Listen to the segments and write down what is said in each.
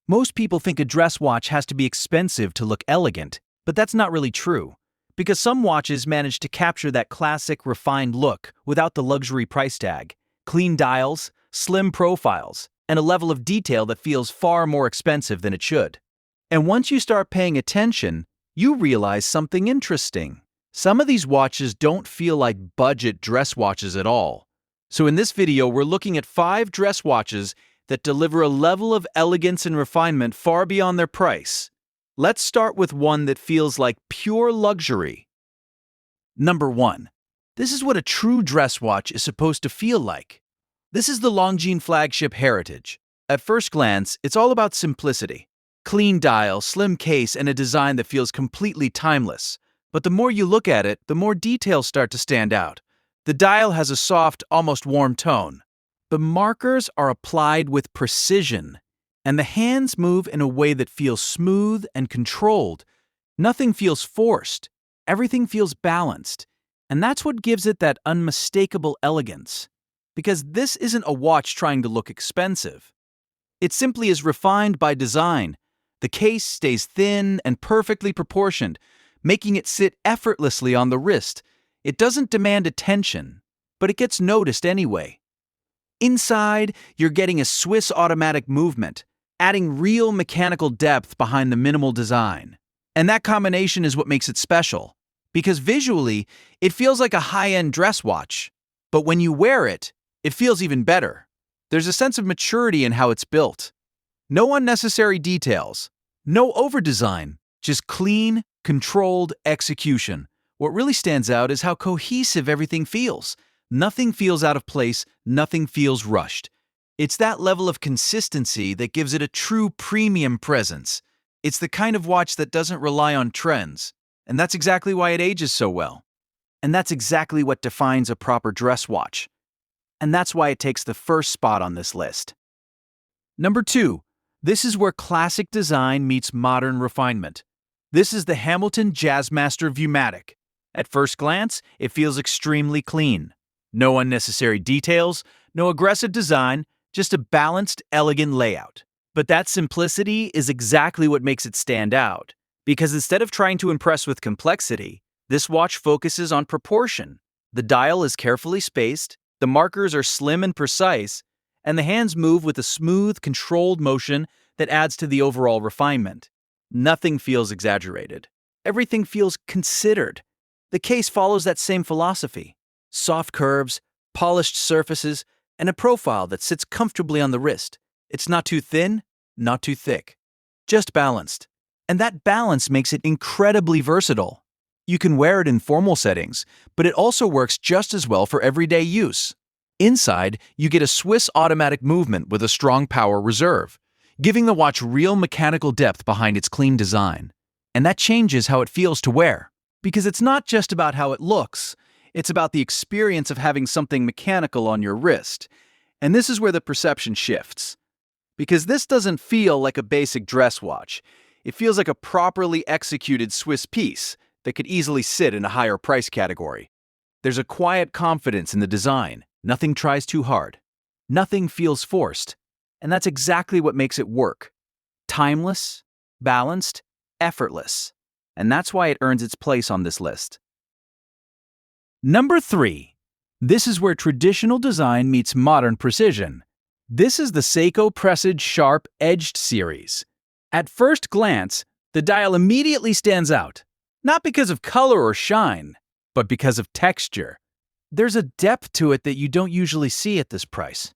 Most people think a dress watch has to be expensive to look elegant, but that's not really true, because some watches manage to capture that classic, refined look without the luxury price tag. Clean dials, slim profiles, and a level of detail that feels far more expensive than it should. And once you start paying attention, you realize something interesting. Some of these watches don't feel like budget dress watches at all. So in this video, we're looking at 5 dress watches that deliver a level of elegance and refinement far beyond their price. Let's start with one that feels like pure luxury. Number 1. This is what a true dress watch is supposed to feel like. This is the Longene Flagship Heritage. At first glance, it's all about simplicity. Clean dial, slim case, and a design that feels completely timeless. But the more you look at it, the more details start to stand out. The dial has a soft, almost warm tone. The markers are applied with precision, and the hands move in a way that feels smooth and controlled. Nothing feels forced. Everything feels balanced. And that's what gives it that unmistakable elegance. Because this isn't a watch trying to look expensive. It simply is refined by design. The case stays thin and perfectly proportioned, making it sit effortlessly on the wrist. It doesn't demand attention, but it gets noticed anyway. Inside, you're getting a Swiss automatic movement, adding real mechanical depth behind the minimal design. And that combination is what makes it special, because visually, it feels like a high-end dress watch. But when you wear it, it feels even better. There's a sense of maturity in how it's built. No unnecessary details, no over-design, just clean, controlled execution. What really stands out is how cohesive everything feels. Nothing feels out of place, nothing feels rushed. It's that level of consistency that gives it a true premium presence. It's the kind of watch that doesn't rely on trends, and that's exactly why it ages so well. And that's exactly what defines a proper dress watch. And that's why it takes the first spot on this list. Number 2. This is where classic design meets modern refinement. This is the Hamilton Jazzmaster Vumatic. At first glance, it feels extremely clean. No unnecessary details, no aggressive design, just a balanced, elegant layout. But that simplicity is exactly what makes it stand out. Because instead of trying to impress with complexity, this watch focuses on proportion. The dial is carefully spaced, the markers are slim and precise, and the hands move with a smooth, controlled motion that adds to the overall refinement. Nothing feels exaggerated. Everything feels considered. The case follows that same philosophy. Soft curves, polished surfaces, and a profile that sits comfortably on the wrist. It's not too thin, not too thick. Just balanced. And that balance makes it incredibly versatile. You can wear it in formal settings, but it also works just as well for everyday use. Inside, you get a Swiss automatic movement with a strong power reserve, giving the watch real mechanical depth behind its clean design. And that changes how it feels to wear. Because it's not just about how it looks, it's about the experience of having something mechanical on your wrist. And this is where the perception shifts. Because this doesn't feel like a basic dress watch. It feels like a properly executed Swiss piece that could easily sit in a higher price category. There's a quiet confidence in the design. Nothing tries too hard. Nothing feels forced. And that's exactly what makes it work. Timeless, balanced, effortless. And that's why it earns its place on this list. Number 3. This is where traditional design meets modern precision. This is the Seikko Presage Sharp Edged series. At first glance, the dial immediately stands out. Not because of color or shine, but because of texture. There's a depth to it that you don't usually see at this price.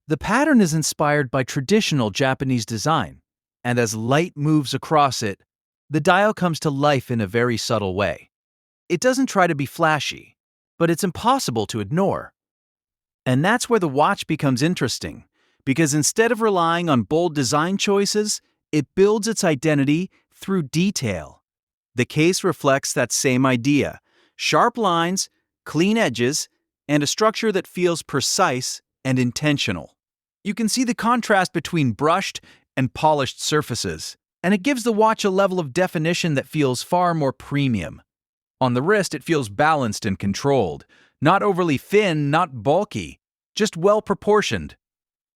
The pattern is inspired by traditional Japanese design, and as light moves across it, the dial comes to life in a very subtle way. It doesn't try to be flashy, but it's impossible to ignore. And that's where the watch becomes interesting, because instead of relying on bold design choices, it builds its identity through detail. The case reflects that same idea: sharp lines, clean edges, and a structure that feels precise and intentional. You can see the contrast between brushed and polished surfaces, and it gives the watch a level of definition that feels far more premium. On the wrist, it feels balanced and controlled, not overly thin, not bulky, just well-proportioned.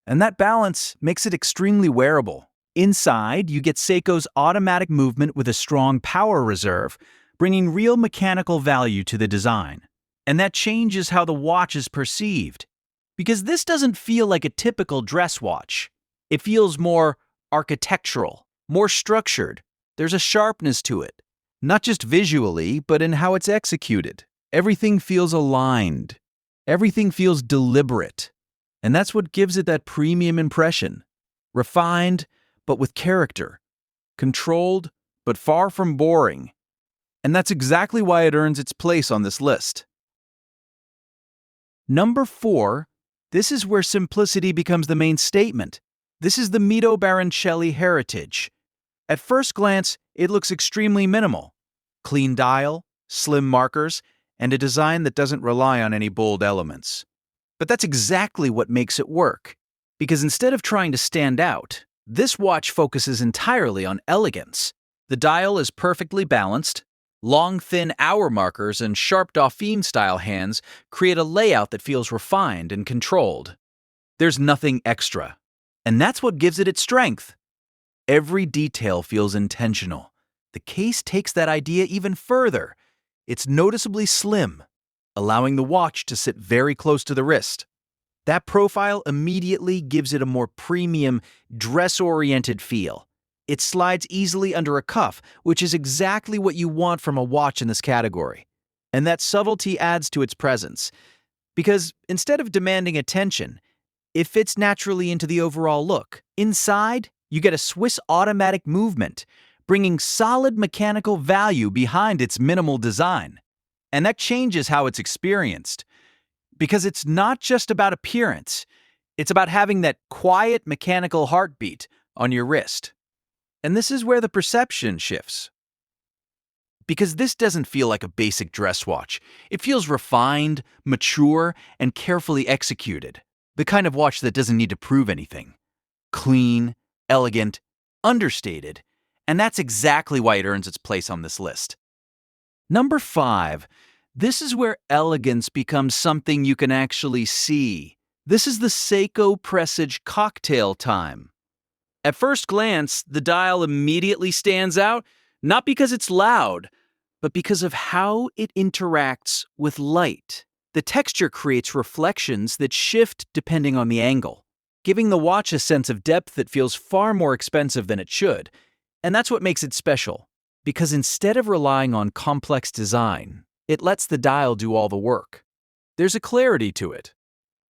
And that balance makes it extremely wearable. Inside, you get Seiko's automatic movement with a strong power reserve, bringing real mechanical value to the design. And that changes how the watch is perceived. Because this doesn't feel like a typical dress watch. It feels more architectural, more structured. There's a sharpness to it. Not just visually, but in how it's executed. Everything feels aligned. Everything feels deliberate. And that's what gives it that premium impression. Refined, but with character. Controlled, but far from boring. And that's exactly why it earns its place on this list. Number 4, this is where simplicity becomes the main statement. This is the Meo Baronelli Heritage. At first glance, it looks extremely minimal. Clean dial, slim markers, and a design that doesn't rely on any bold elements. But that's exactly what makes it work. Because instead of trying to stand out, this watch focuses entirely on elegance. The dial is perfectly balanced. Long, thin hour markers and sharp Dauphine-style hands create a layout that feels refined and controlled. There's nothing extra. And that's what gives it its strength. Every detail feels intentional. The case takes that idea even further. It's noticeably slim, allowing the watch to sit very close to the wrist. That profile immediately gives it a more premium, dress-oriented feel. It slides easily under a cuff, which is exactly what you want from a watch in this category. And that subtlety adds to its presence. Because instead of demanding attention, it fits naturally into the overall look. Inside, you get a Swiss automatic movement, bringing solid mechanical value behind its minimal design. And that changes how it's experienced. Because it's not just about appearance, it's about having that quiet mechanical heartbeat on your wrist. And this is where the perception shifts. Because this doesn't feel like a basic dress watch. It feels refined, mature, and carefully executed. The kind of watch that doesn't need to prove anything. Clean, elegant, understated, and that's exactly why it earns its place on this list. Number 5. This is where elegance becomes something you can actually see. This is the Seikko Presage Cocktail Time. At first glance, the dial immediately stands out, not because it's loud, but because of how it interacts with light. The texture creates reflections that shift depending on the angle, giving the watch a sense of depth that feels far more expensive than it should. And that's what makes it special, because instead of relying on complex design, it lets the dial do all the work. There's a clarity to it.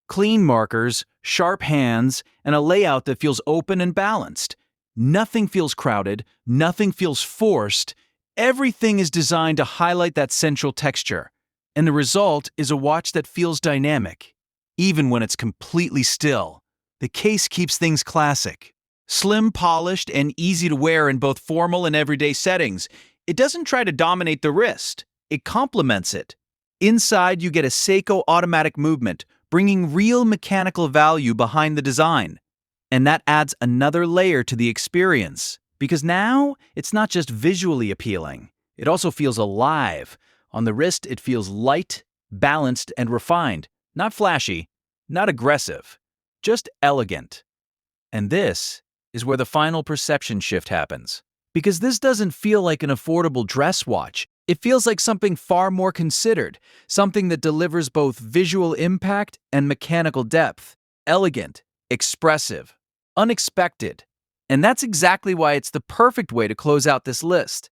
Clean markers, sharp hands, and a layout that feels open and balanced. Nothing feels crowded, nothing feels forced. Everything is designed to highlight that central texture. And the result is a watch that feels dynamic, even when it's completely still. The case keeps things classic. Slim, polished, and easy to wear in both formal and everyday settings. It doesn't try to dominate the wrist. It complements it. Inside, you get a Seikko automatic movement, bringing real mechanical value behind the design. And that adds another layer to the experience, because now it's not just visually appealing. It also feels alive. On the wrist, it feels light, balanced, and refined. Not flashy, not aggressive, just elegant. And this is where the final perception shift happens. Because this doesn't feel like an affordable dress watch. It feels like something far more considered, something that delivers both visual impact and mechanical depth. Elegant, expressive, unexpected. And that's exactly why it's the perfect way to close out this list.